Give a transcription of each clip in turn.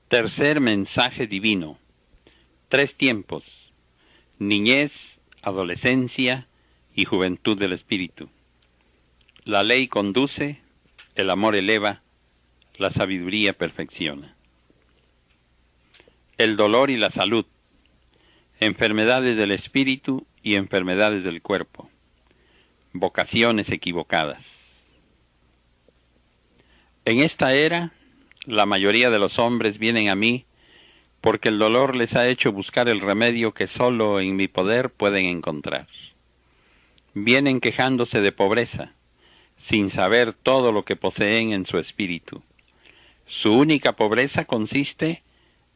Tercer mensaje divino. 3 tiempos: niñez, adolescencia y juventud del espíritu. La ley conduce, el amor eleva, la sabiduría perfecciona. El dolor y la salud, enfermedades del espíritu y enfermedades del cuerpo, vocaciones equivocadas. En esta era, la mayoría de los hombres vienen a mí porque el dolor les ha hecho buscar el remedio que solo en mi poder pueden encontrar. Vienen quejándose de pobreza, sin saber todo lo que poseen en su espíritu. Su única pobreza consiste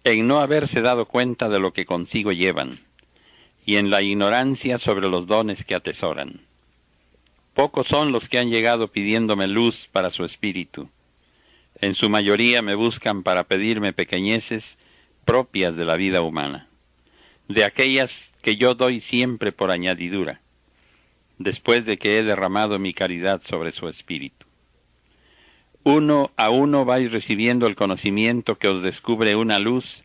en no haberse dado cuenta de lo que consigo llevan, y en la ignorancia sobre los dones que atesoran. Pocos son los que han llegado pidiéndome luz para su espíritu. En su mayoría me buscan para pedirme pequeñeces propias de la vida humana, de aquellas que yo doy siempre por añadidura, después de que he derramado mi caridad sobre su espíritu. Uno a uno vais recibiendo el conocimiento que os descubre una luz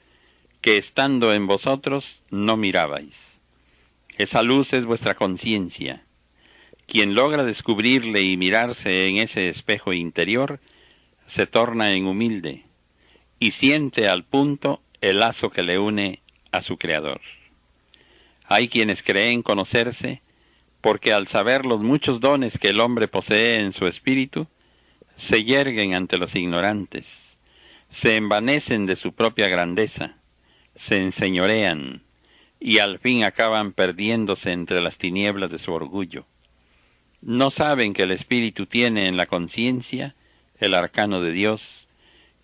que estando en vosotros no mirabais. Esa luz es vuestra conciencia. Quien logra descubrirle y mirarse en ese espejo interior, se torna en humilde y siente al punto el lazo que le une a su Creador. Hay quienes creen conocerse porque al saber los muchos dones que el hombre posee en su espíritu, se yerguen ante los ignorantes, se envanecen de su propia grandeza, se enseñorean y al fin acaban perdiéndose entre las tinieblas de su orgullo. No saben que el espíritu tiene en la conciencia el arcano de Dios,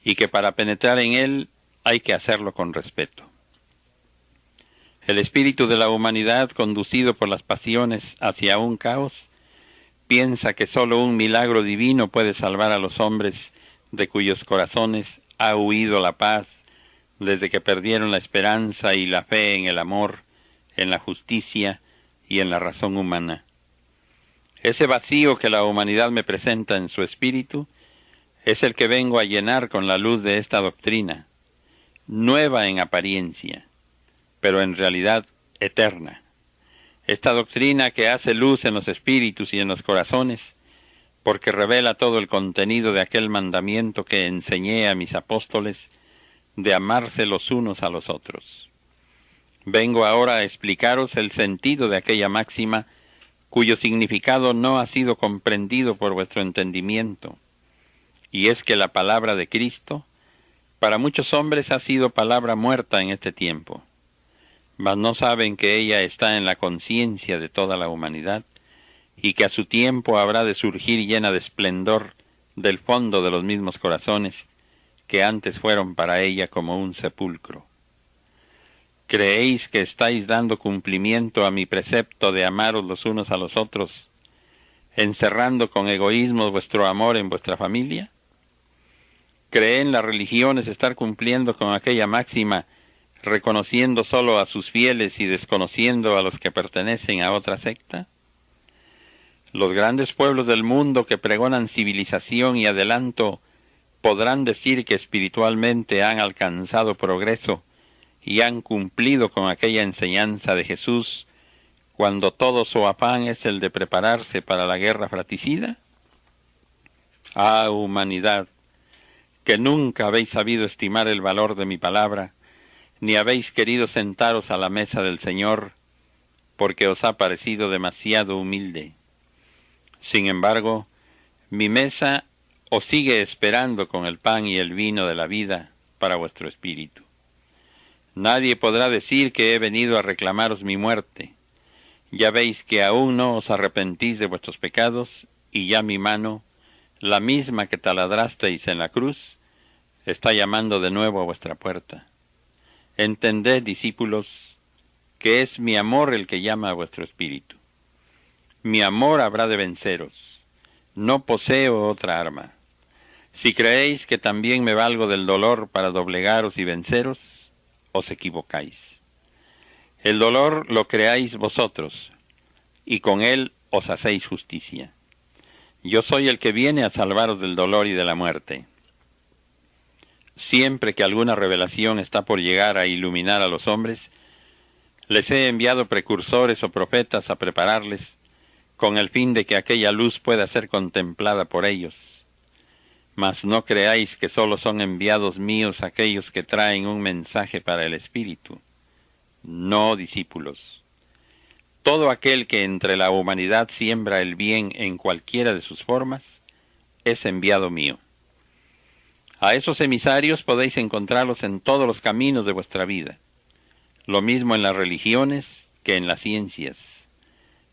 y que para penetrar en él hay que hacerlo con respeto. El espíritu de la humanidad, conducido por las pasiones hacia un caos, piensa que sólo un milagro divino puede salvar a los hombres de cuyos corazones ha huido la paz desde que perdieron la esperanza y la fe en el amor, en la justicia y en la razón humana. Ese vacío que la humanidad me presenta en su espíritu es el que vengo a llenar con la luz de esta doctrina, nueva en apariencia, pero en realidad eterna. Esta doctrina que hace luz en los espíritus y en los corazones, porque revela todo el contenido de aquel mandamiento que enseñé a mis apóstoles de amarse los unos a los otros. Vengo ahora a explicaros el sentido de aquella máxima cuyo significado no ha sido comprendido por vuestro entendimiento, y es que la palabra de Cristo para muchos hombres ha sido palabra muerta en este tiempo, mas no saben que ella está en la conciencia de toda la humanidad y que a su tiempo habrá de surgir llena de esplendor del fondo de los mismos corazones que antes fueron para ella como un sepulcro. ¿Creéis que estáis dando cumplimiento a mi precepto de amaros los unos a los otros, encerrando con egoísmo vuestro amor en vuestra familia? ¿Creen las religiones estar cumpliendo con aquella máxima, reconociendo solo a sus fieles y desconociendo a los que pertenecen a otra secta? Los grandes pueblos del mundo que pregonan civilización y adelanto podrán decir que espiritualmente han alcanzado progreso y han cumplido con aquella enseñanza de Jesús cuando todo su afán es el de prepararse para la guerra fratricida. ¡Ah, humanidad! Que nunca habéis sabido estimar el valor de mi palabra, ni habéis querido sentaros a la mesa del Señor, porque os ha parecido demasiado humilde. Sin embargo, mi mesa os sigue esperando con el pan y el vino de la vida para vuestro espíritu. Nadie podrá decir que he venido a reclamaros mi muerte. Ya veis que aún no os arrepentís de vuestros pecados, y ya mi mano, la misma que taladrasteis en la cruz, está llamando de nuevo a vuestra puerta. Entended, discípulos, que es mi amor el que llama a vuestro espíritu. Mi amor habrá de venceros. No poseo otra arma. Si creéis que también me valgo del dolor para doblegaros y venceros, os equivocáis. El dolor lo creáis vosotros, y con él os hacéis justicia. Yo soy el que viene a salvaros del dolor y de la muerte. Siempre que alguna revelación está por llegar a iluminar a los hombres, les he enviado precursores o profetas a prepararles, con el fin de que aquella luz pueda ser contemplada por ellos. Mas no creáis que sólo son enviados míos aquellos que traen un mensaje para el Espíritu. No, discípulos. Todo aquel que entre la humanidad siembra el bien en cualquiera de sus formas, es enviado mío. A esos emisarios podéis encontrarlos en todos los caminos de vuestra vida, lo mismo en las religiones que en las ciencias,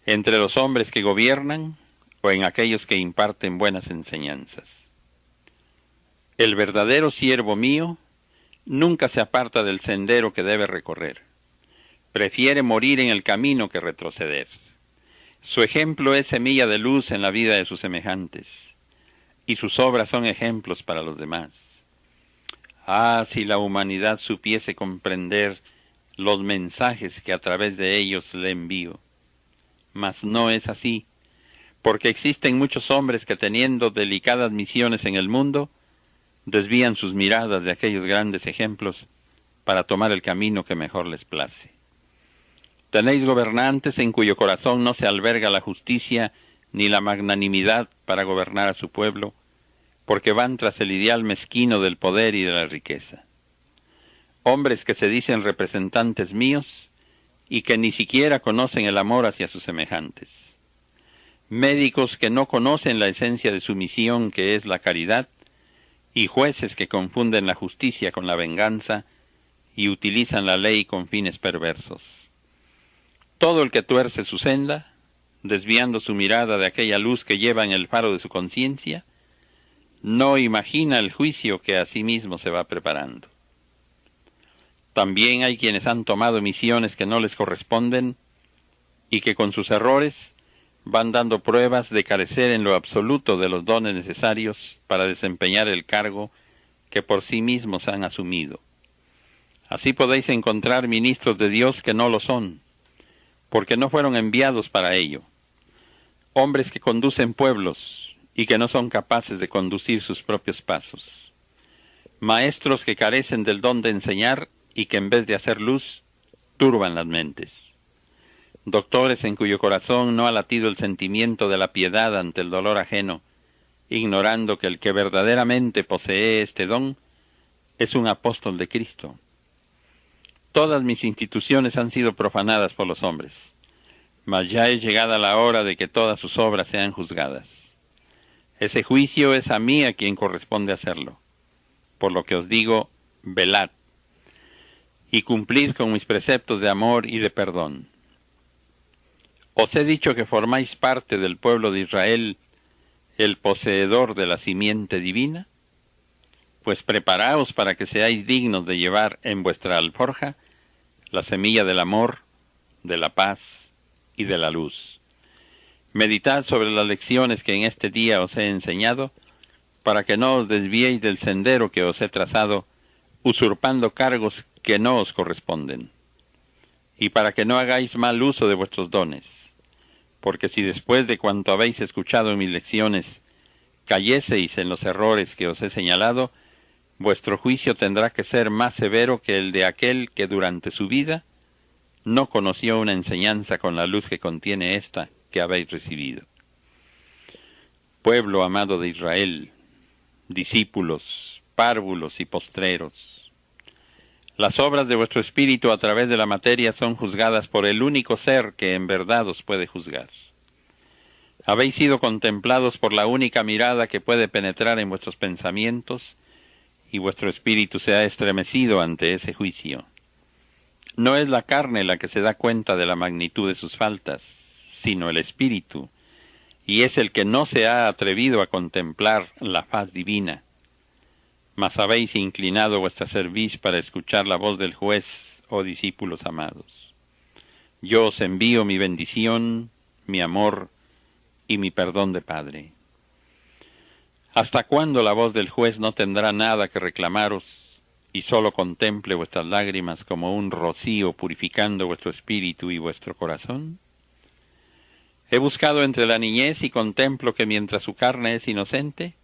entre los hombres que gobiernan o en aquellos que imparten buenas enseñanzas. El verdadero siervo mío nunca se aparta del sendero que debe recorrer. Prefiere morir en el camino que retroceder. Su ejemplo es semilla de luz en la vida de sus semejantes, y sus obras son ejemplos para los demás. Ah, si la humanidad supiese comprender los mensajes que a través de ellos le envío. Mas no es así, porque existen muchos hombres que teniendo delicadas misiones en el mundo, desvían sus miradas de aquellos grandes ejemplos para tomar el camino que mejor les place. Tenéis gobernantes en cuyo corazón no se alberga la justicia ni la magnanimidad para gobernar a su pueblo, porque van tras el ideal mezquino del poder y de la riqueza. Hombres que se dicen representantes míos y que ni siquiera conocen el amor hacia sus semejantes. Médicos que no conocen la esencia de su misión, que es la caridad, y jueces que confunden la justicia con la venganza y utilizan la ley con fines perversos. Todo el que tuerce su senda, desviando su mirada de aquella luz que lleva en el faro de su conciencia, no imagina el juicio que a sí mismo se va preparando. También hay quienes han tomado misiones que no les corresponden y que con sus errores van dando pruebas de carecer en lo absoluto de los dones necesarios para desempeñar el cargo que por sí mismos han asumido. Así podéis encontrar ministros de Dios que no lo son, porque no fueron enviados para ello. Hombres que conducen pueblos y que no son capaces de conducir sus propios pasos. Maestros que carecen del don de enseñar y que en vez de hacer luz, turban las mentes. Doctores en cuyo corazón no ha latido el sentimiento de la piedad ante el dolor ajeno, ignorando que el que verdaderamente posee este don es un apóstol de Cristo. Todas mis instituciones han sido profanadas por los hombres, mas ya es llegada la hora de que todas sus obras sean juzgadas. Ese juicio es a mí a quien corresponde hacerlo. Por lo que os digo, velad, y cumplid con mis preceptos de amor y de perdón. Os he dicho que formáis parte del pueblo de Israel, el poseedor de la simiente divina. Pues preparaos para que seáis dignos de llevar en vuestra alforja la semilla del amor, de la paz y de la luz. Meditad sobre las lecciones que en este día os he enseñado, para que no os desviéis del sendero que os he trazado, usurpando cargos que no os corresponden, y para que no hagáis mal uso de vuestros dones, porque si después de cuanto habéis escuchado en mis lecciones, cayeseis en los errores que os he señalado, vuestro juicio tendrá que ser más severo que el de aquel que durante su vida no conoció una enseñanza con la luz que contiene esta que habéis recibido. Pueblo amado de Israel, discípulos, párvulos y postreros, las obras de vuestro espíritu a través de la materia son juzgadas por el único ser que en verdad os puede juzgar. Habéis sido contemplados por la única mirada que puede penetrar en vuestros pensamientos, y vuestro espíritu se ha estremecido ante ese juicio. No es la carne la que se da cuenta de la magnitud de sus faltas, sino el espíritu, y es el que no se ha atrevido a contemplar la faz divina. Mas habéis inclinado vuestra cerviz para escuchar la voz del juez, oh discípulos amados. Yo os envío mi bendición, mi amor y mi perdón de Padre. ¿Hasta cuándo la voz del juez no tendrá nada que reclamaros y sólo contemple vuestras lágrimas como un rocío purificando vuestro espíritu y vuestro corazón? He buscado entre la niñez y contemplo que mientras su carne es inocente,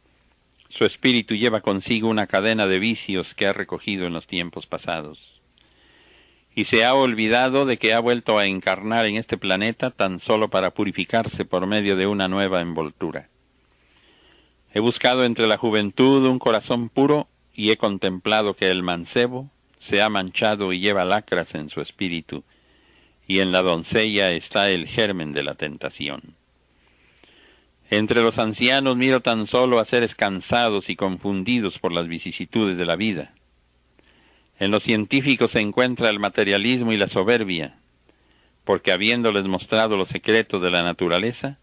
Su espíritu lleva consigo una cadena de vicios que ha recogido en los tiempos pasados. Y se ha olvidado de que ha vuelto a encarnar en este planeta tan solo para purificarse por medio de una nueva envoltura. He buscado entre la juventud un corazón puro y he contemplado que el mancebo se ha manchado y lleva lacras en su espíritu, y en la doncella está el germen de la tentación. Entre los ancianos miro tan solo a seres cansados y confundidos por las vicisitudes de la vida. En los científicos se encuentra el materialismo y la soberbia, porque habiéndoles mostrado los secretos de la naturaleza,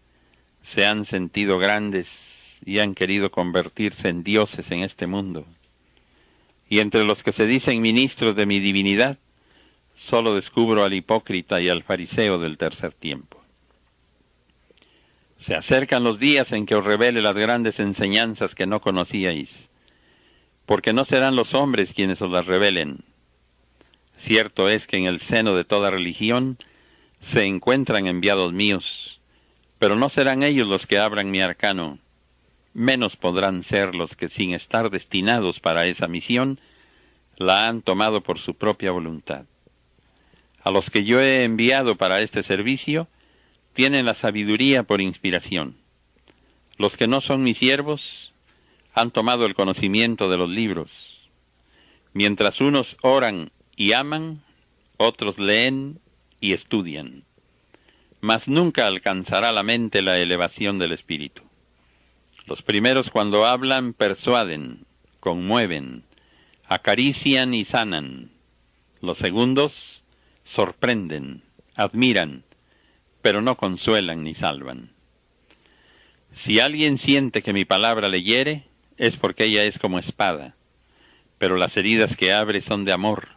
se han sentido grandes y han querido convertirse en dioses en este mundo. Y entre los que se dicen ministros de mi divinidad, solo descubro al hipócrita y al fariseo del tercer tiempo. Se acercan los días en que os revele las grandes enseñanzas que no conocíais, porque no serán los hombres quienes os las revelen. Cierto es que en el seno de toda religión se encuentran enviados míos, pero no serán ellos los que abran mi arcano, menos podrán ser los que sin estar destinados para esa misión, la han tomado por su propia voluntad. A los que yo he enviado para este servicio, tienen la sabiduría por inspiración. Los que no son mis siervos, han tomado el conocimiento de los libros. Mientras unos oran y aman, otros leen y estudian. Mas nunca alcanzará la mente la elevación del espíritu. Los primeros cuando hablan persuaden, conmueven, acarician y sanan. Los segundos sorprenden, admiran, pero no consuelan ni salvan. Si alguien siente que mi palabra le hiere, es porque ella es como espada, pero las heridas que abre son de amor.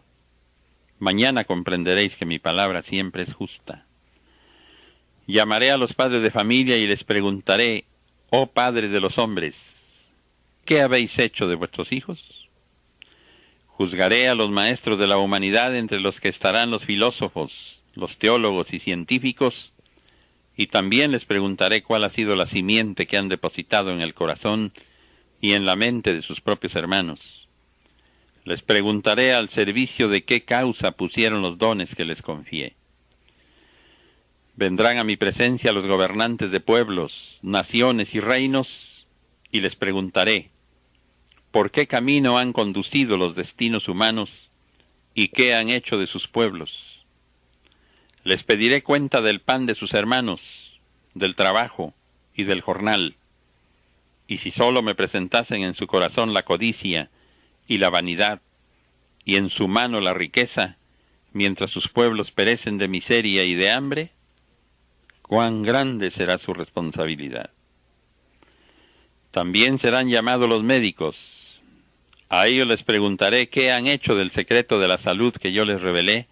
Mañana comprenderéis que mi palabra siempre es justa. Llamaré a los padres de familia y les preguntaré, oh padres de los hombres, ¿qué habéis hecho de vuestros hijos? Juzgaré a los maestros de la humanidad entre los que estarán los filósofos, los teólogos y científicos, y también les preguntaré cuál ha sido la simiente que han depositado en el corazón y en la mente de sus propios hermanos. Les preguntaré al servicio de qué causa pusieron los dones que les confié. Vendrán a mi presencia los gobernantes de pueblos, naciones y reinos, y les preguntaré, ¿por qué camino han conducido los destinos humanos y qué han hecho de sus pueblos? Les pediré cuenta del pan de sus hermanos, del trabajo y del jornal, y si solo me presentasen en su corazón la codicia y la vanidad, y en su mano la riqueza, mientras sus pueblos perecen de miseria y de hambre, cuán grande será su responsabilidad. También serán llamados los médicos. A ellos les preguntaré qué han hecho del secreto de la salud que yo les revelé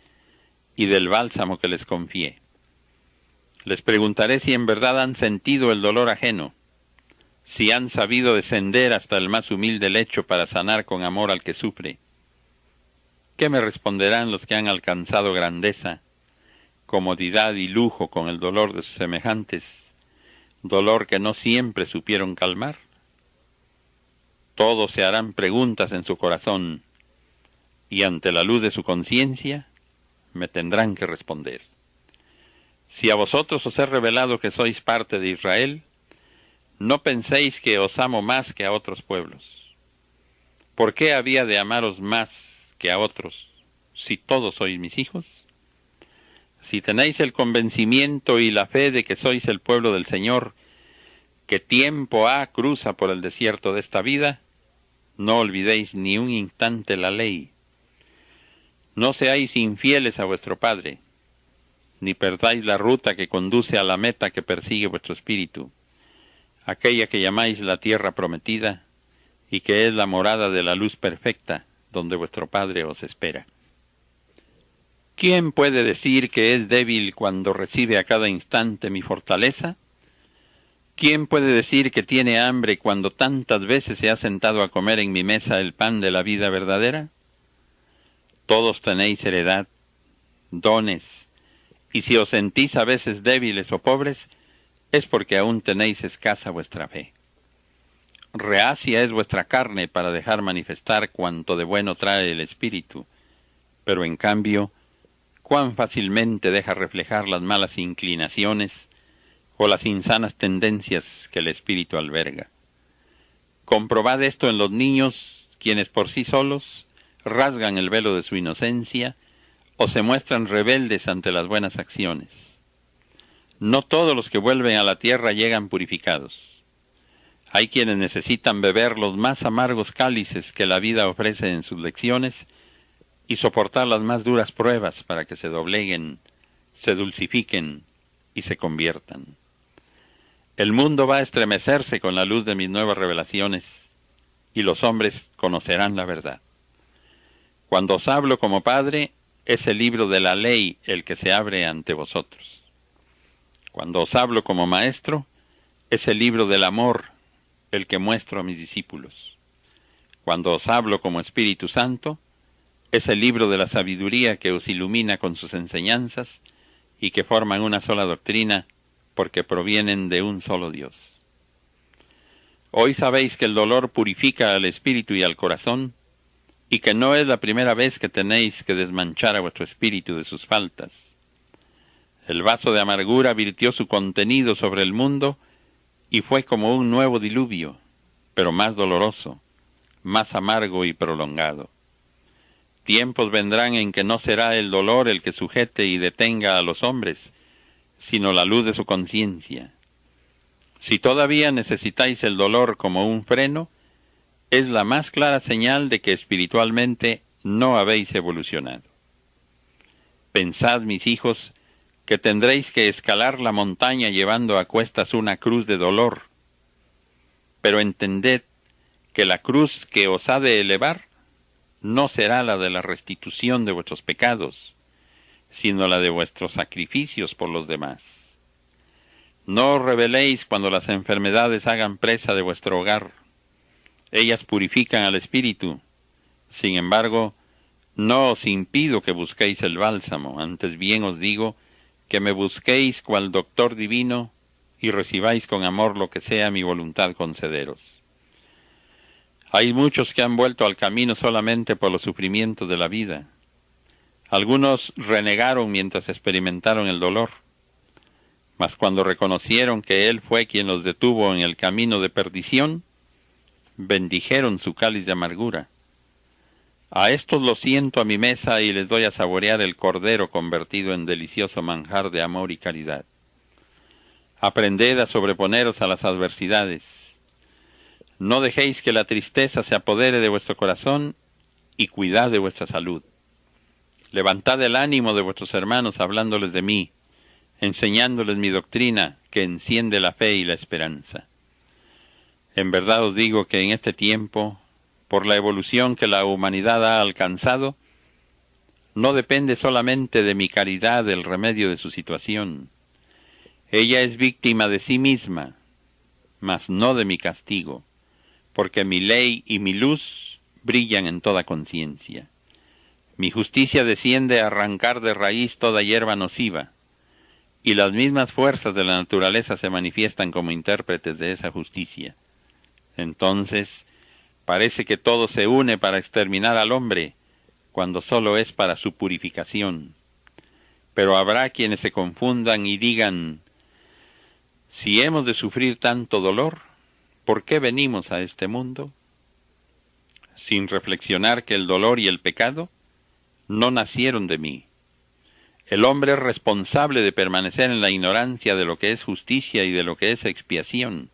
y del bálsamo que les confié. Les preguntaré si en verdad han sentido el dolor ajeno, si han sabido descender hasta el más humilde lecho para sanar con amor al que sufre. ¿Qué me responderán los que han alcanzado grandeza, comodidad y lujo con el dolor de sus semejantes, dolor que no siempre supieron calmar? Todos se harán preguntas en su corazón, y ante la luz de su conciencia me tendrán que responder. Si a vosotros os he revelado que sois parte de Israel, no penséis que os amo más que a otros pueblos. ¿Por qué había de amaros más que a otros, si todos sois mis hijos? Si tenéis el convencimiento y la fe de que sois el pueblo del Señor, que tiempo ha cruza por el desierto de esta vida, no olvidéis ni un instante la ley. No seáis infieles a vuestro Padre, ni perdáis la ruta que conduce a la meta que persigue vuestro espíritu, aquella que llamáis la tierra prometida, y que es la morada de la luz perfecta, donde vuestro Padre os espera. ¿Quién puede decir que es débil cuando recibe a cada instante mi fortaleza? ¿Quién puede decir que tiene hambre cuando tantas veces se ha sentado a comer en mi mesa el pan de la vida verdadera? Todos tenéis heredad, dones, y si os sentís a veces débiles o pobres, es porque aún tenéis escasa vuestra fe. Reacia es vuestra carne para dejar manifestar cuanto de bueno trae el Espíritu, pero en cambio, cuán fácilmente deja reflejar las malas inclinaciones o las insanas tendencias que el Espíritu alberga. Comprobad esto en los niños, quienes por sí solos rasgan el velo de su inocencia o se muestran rebeldes ante las buenas acciones. No todos los que vuelven a la tierra llegan purificados. Hay quienes necesitan beber los más amargos cálices que la vida ofrece en sus lecciones y soportar las más duras pruebas para que se dobleguen, se dulcifiquen y se conviertan. El mundo va a estremecerse con la luz de mis nuevas revelaciones y los hombres conocerán la verdad. Cuando os hablo como Padre, es el libro de la ley el que se abre ante vosotros. Cuando os hablo como Maestro, es el libro del amor el que muestro a mis discípulos. Cuando os hablo como Espíritu Santo, es el libro de la sabiduría que os ilumina con sus enseñanzas y que forman una sola doctrina porque provienen de un solo Dios. Hoy sabéis que el dolor purifica al espíritu y al corazón y que no es la primera vez que tenéis que desmanchar a vuestro espíritu de sus faltas. El vaso de amargura virtió su contenido sobre el mundo y fue como un nuevo diluvio, pero más doloroso, más amargo y prolongado. Tiempos vendrán en que no será el dolor el que sujete y detenga a los hombres, sino la luz de su conciencia. Si todavía necesitáis el dolor como un freno, es la más clara señal de que espiritualmente no habéis evolucionado. Pensad, mis hijos, que tendréis que escalar la montaña llevando a cuestas una cruz de dolor. Pero entended que la cruz que os ha de elevar no será la de la restitución de vuestros pecados, sino la de vuestros sacrificios por los demás. No os rebeléis cuando las enfermedades hagan presa de vuestro hogar. Ellas purifican al espíritu. Sin embargo, no os impido que busquéis el bálsamo, antes bien os digo que me busquéis cual doctor divino y recibáis con amor lo que sea mi voluntad concederos. Hay muchos que han vuelto al camino solamente por los sufrimientos de la vida. Algunos renegaron mientras experimentaron el dolor, mas cuando reconocieron que Él fue quien los detuvo en el camino de perdición, bendijeron su cáliz de amargura. A estos los siento a mi mesa y les doy a saborear el cordero convertido en delicioso manjar de amor y caridad. Aprended a sobreponeros a las adversidades. No dejéis que la tristeza se apodere de vuestro corazón y cuidad de vuestra salud. Levantad el ánimo de vuestros hermanos hablándoles de mí, enseñándoles mi doctrina que enciende la fe y la esperanza. En verdad os digo que en este tiempo, por la evolución que la humanidad ha alcanzado, no depende solamente de mi caridad el remedio de su situación. Ella es víctima de sí misma, mas no de mi castigo, porque mi ley y mi luz brillan en toda conciencia. Mi justicia desciende a arrancar de raíz toda hierba nociva, y las mismas fuerzas de la naturaleza se manifiestan como intérpretes de esa justicia. Entonces, parece que todo se une para exterminar al hombre, cuando solo es para su purificación. Pero habrá quienes se confundan y digan, si hemos de sufrir tanto dolor, ¿por qué venimos a este mundo? Sin reflexionar que el dolor y el pecado no nacieron de mí. El hombre es responsable de permanecer en la ignorancia de lo que es justicia y de lo que es expiación.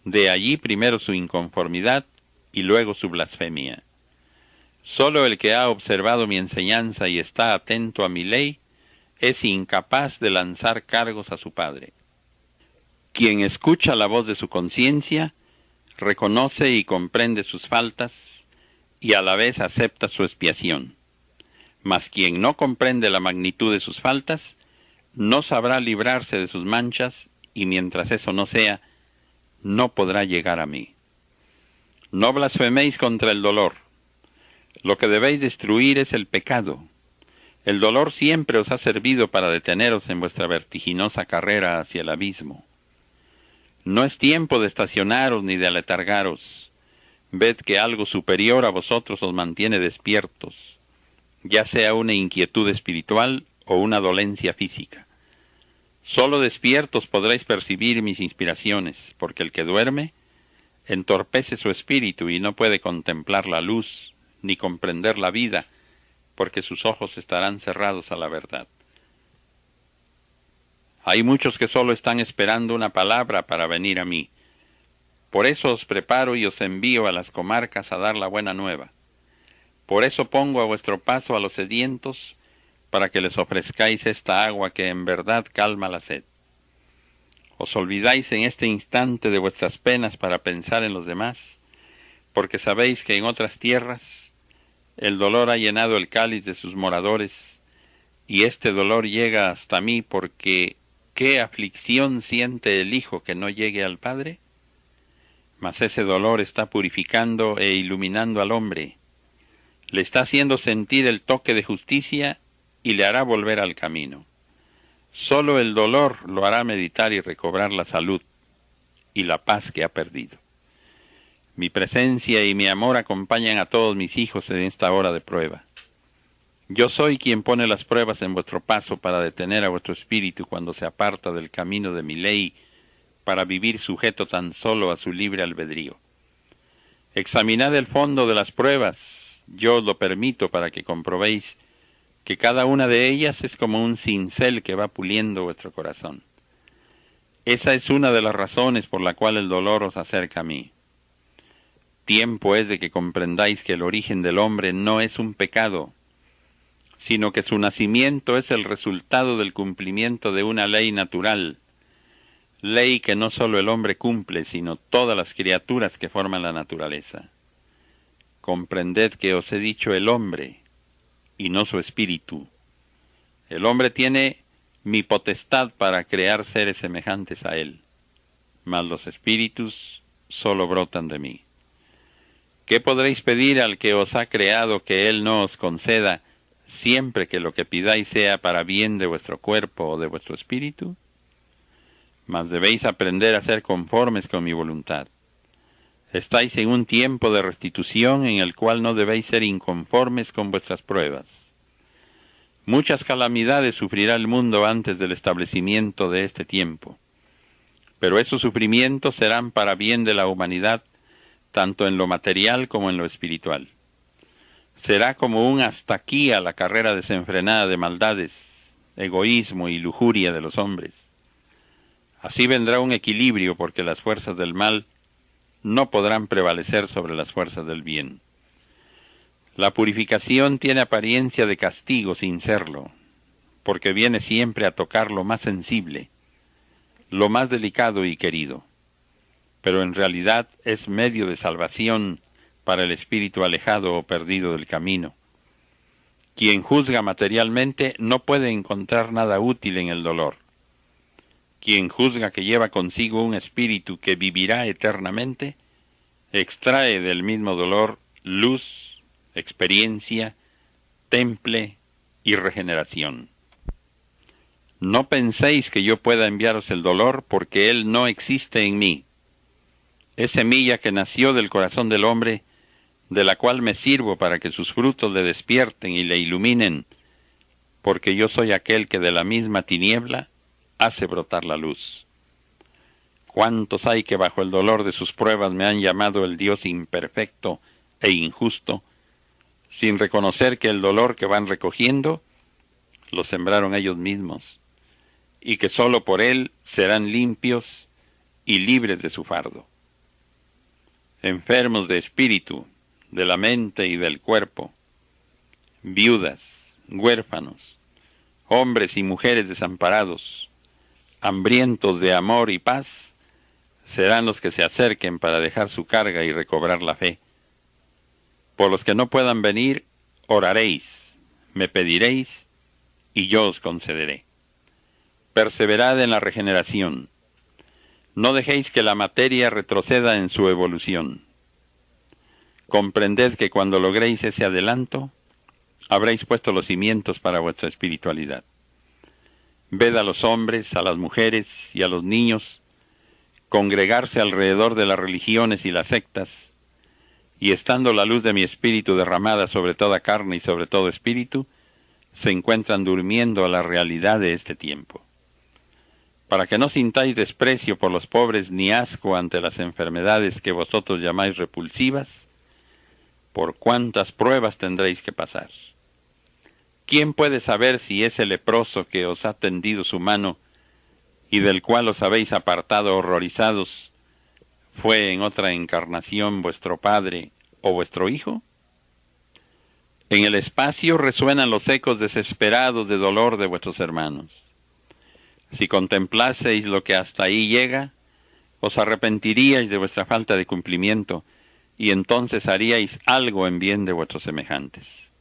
De allí primero su inconformidad y luego su blasfemia. Solo el que ha observado mi enseñanza y está atento a mi ley es incapaz de lanzar cargos a su Padre. Quien escucha la voz de su conciencia, reconoce y comprende sus faltas y a la vez acepta su expiación. Mas quien no comprende la magnitud de sus faltas, no sabrá librarse de sus manchas y mientras eso no sea, no podrá llegar a mí. No blasfeméis contra el dolor. Lo que debéis destruir es el pecado. El dolor siempre os ha servido para deteneros en vuestra vertiginosa carrera hacia el abismo. No es tiempo de estacionaros ni de aletargaros. Ved que algo superior a vosotros os mantiene despiertos, ya sea una inquietud espiritual o una dolencia física. Solo despiertos podréis percibir mis inspiraciones, porque el que duerme entorpece su espíritu y no puede contemplar la luz ni comprender la vida, porque sus ojos estarán cerrados a la verdad. Hay muchos que solo están esperando una palabra para venir a mí. Por eso os preparo y os envío a las comarcas a dar la buena nueva. Por eso pongo a vuestro paso a los sedientos, para que les ofrezcáis esta agua que en verdad calma la sed. Os olvidáis en este instante de vuestras penas para pensar en los demás, porque sabéis que en otras tierras el dolor ha llenado el cáliz de sus moradores, y este dolor llega hasta mí porque ¿qué aflicción siente el Hijo que no llegue al Padre? Mas ese dolor está purificando e iluminando al hombre, le está haciendo sentir el toque de justicia y le hará volver al camino. Solo el dolor lo hará meditar y recobrar la salud y la paz que ha perdido. Mi presencia y mi amor acompañan a todos mis hijos en esta hora de prueba. Yo soy quien pone las pruebas en vuestro paso para detener a vuestro espíritu cuando se aparta del camino de mi ley, para vivir sujeto tan solo a su libre albedrío. Examinad el fondo de las pruebas, yo os lo permito para que comprobéis que cada una de ellas es como un cincel que va puliendo vuestro corazón. Esa es una de las razones por la cual el dolor os acerca a mí. Tiempo es de que comprendáis que el origen del hombre no es un pecado, sino que su nacimiento es el resultado del cumplimiento de una ley natural, ley que no solo el hombre cumple, sino todas las criaturas que forman la naturaleza. Comprended que os he dicho el hombre, y no su espíritu. El hombre tiene mi potestad para crear seres semejantes a él, mas los espíritus solo brotan de mí. ¿Qué podréis pedir al que os ha creado que él no os conceda, siempre que lo que pidáis sea para bien de vuestro cuerpo o de vuestro espíritu? Mas debéis aprender a ser conformes con mi voluntad. Estáis en un tiempo de restitución en el cual no debéis ser inconformes con vuestras pruebas. Muchas calamidades sufrirá el mundo antes del establecimiento de este tiempo, pero esos sufrimientos serán para bien de la humanidad, tanto en lo material como en lo espiritual. Será como un hasta aquí a la carrera desenfrenada de maldades, egoísmo y lujuria de los hombres. Así vendrá un equilibrio porque las fuerzas del mal no podrán prevalecer sobre las fuerzas del bien. La purificación tiene apariencia de castigo sin serlo, porque viene siempre a tocar lo más sensible, lo más delicado y querido, pero en realidad es medio de salvación para el espíritu alejado o perdido del camino. Quien juzga materialmente no puede encontrar nada útil en el dolor. Quien juzga que lleva consigo un espíritu que vivirá eternamente, extrae del mismo dolor luz, experiencia, temple y regeneración. No penséis que yo pueda enviaros el dolor, porque él no existe en mí. Es semilla que nació del corazón del hombre, de la cual me sirvo para que sus frutos le despierten y le iluminen, porque yo soy aquel que de la misma tiniebla hace brotar la luz. ¿Cuántos hay que bajo el dolor de sus pruebas me han llamado el Dios imperfecto e injusto, sin reconocer que el dolor que van recogiendo lo sembraron ellos mismos, y que sólo por él serán limpios y libres de su fardo? Enfermos de espíritu, de la mente y del cuerpo, viudas, huérfanos, hombres y mujeres desamparados, hambrientos de amor y paz, serán los que se acerquen para dejar su carga y recobrar la fe. Por los que no puedan venir, oraréis, me pediréis, y yo os concederé. Perseverad en la regeneración. No dejéis que la materia retroceda en su evolución. Comprended que cuando logréis ese adelanto, habréis puesto los cimientos para vuestra espiritualidad. Ved a los hombres, a las mujeres y a los niños, congregarse alrededor de las religiones y las sectas, y estando la luz de mi espíritu derramada sobre toda carne y sobre todo espíritu, se encuentran durmiendo a la realidad de este tiempo. Para que no sintáis desprecio por los pobres ni asco ante las enfermedades que vosotros llamáis repulsivas, por cuántas pruebas tendréis que pasar. ¿Quién puede saber si ese leproso que os ha tendido su mano y del cual os habéis apartado horrorizados, fue en otra encarnación vuestro padre o vuestro hijo? En el espacio resuenan los ecos desesperados de dolor de vuestros hermanos. Si contemplaseis lo que hasta ahí llega, os arrepentiríais de vuestra falta de cumplimiento, y entonces haríais algo en bien de vuestros semejantes.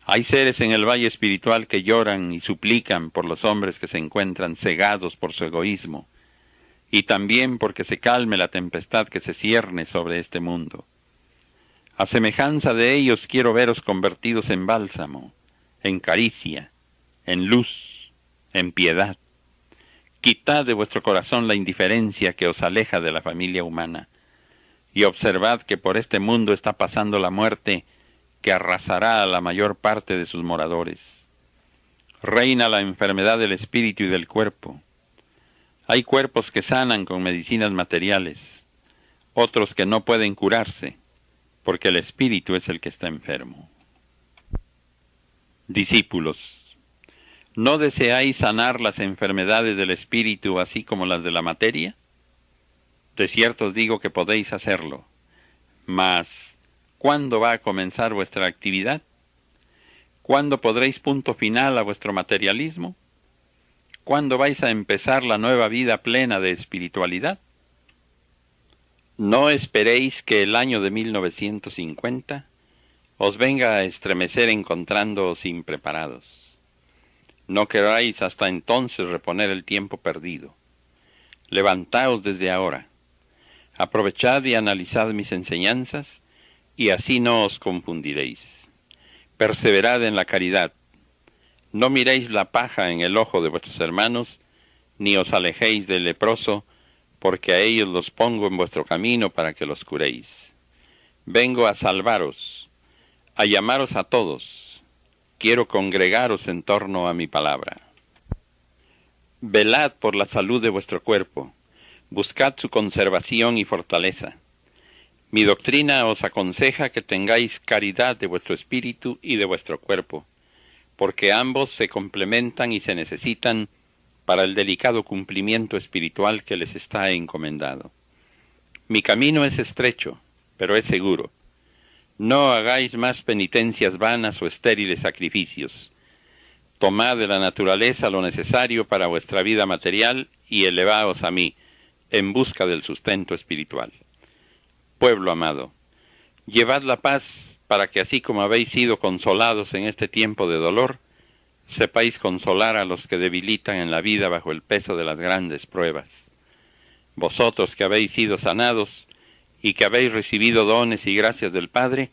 Hay seres en el valle espiritual que lloran y suplican por los hombres que se encuentran cegados por su egoísmo, y también porque se calme la tempestad que se cierne sobre este mundo. A semejanza de ellos quiero veros convertidos en bálsamo, en caricia, en luz, en piedad. Quitad de vuestro corazón la indiferencia que os aleja de la familia humana, y observad que por este mundo está pasando la muerte que arrasará a la mayor parte de sus moradores. Reina la enfermedad del espíritu y del cuerpo. Hay cuerpos que sanan con medicinas materiales, otros que no pueden curarse, porque el espíritu es el que está enfermo. Discípulos, ¿no deseáis sanar las enfermedades del espíritu así como las de la materia? De cierto os digo que podéis hacerlo, mas ¿cuándo va a comenzar vuestra actividad? ¿Cuándo podréis punto final a vuestro materialismo? ¿Cuándo vais a empezar la nueva vida plena de espiritualidad? No esperéis que el año de 1950 os venga a estremecer encontrándoos impreparados. No queráis hasta entonces reponer el tiempo perdido. Levantaos desde ahora. Aprovechad y analizad mis enseñanzas, y así no os confundiréis. Perseverad en la caridad. No miréis la paja en el ojo de vuestros hermanos, ni os alejéis del leproso, porque a ellos los pongo en vuestro camino para que los curéis. Vengo a salvaros, a llamaros a todos. Quiero congregaros en torno a mi palabra. Velad por la salud de vuestro cuerpo, buscad su conservación y fortaleza. Mi doctrina os aconseja que tengáis caridad de vuestro espíritu y de vuestro cuerpo, porque ambos se complementan y se necesitan para el delicado cumplimiento espiritual que les está encomendado. Mi camino es estrecho, pero es seguro. No hagáis más penitencias vanas o estériles sacrificios. Tomad de la naturaleza lo necesario para vuestra vida material y elevaos a mí, en busca del sustento espiritual. Pueblo amado, llevad la paz para que así como habéis sido consolados en este tiempo de dolor, sepáis consolar a los que debilitan en la vida bajo el peso de las grandes pruebas. Vosotros que habéis sido sanados y que habéis recibido dones y gracias del Padre,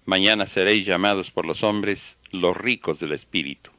mañana seréis llamados por los hombres los ricos del Espíritu.